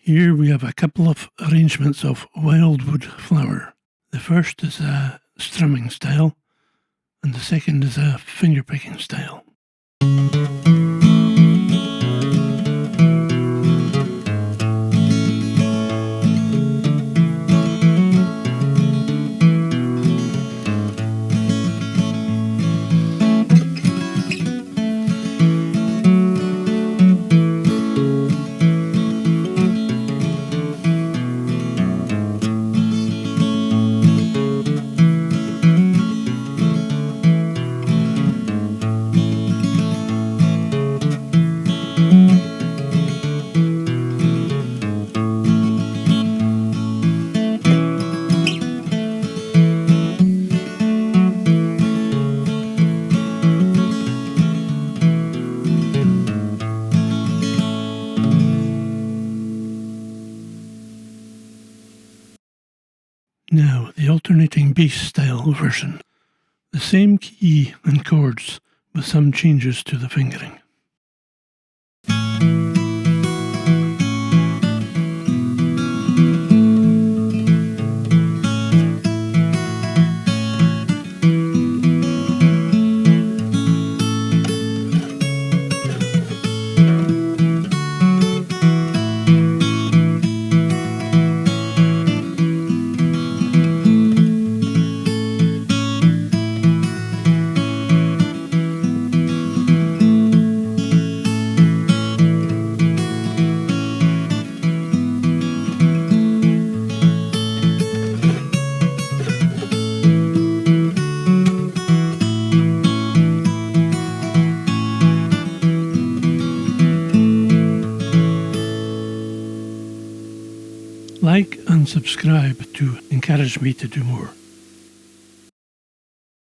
Here we have a couple of arrangements of Wildwood Flower. The first is a strumming style, and the second is a fingerpicking style. Now, the alternating bass style version. The same key and chords, with some changes to the fingering. Like and subscribe to encourage me to do more.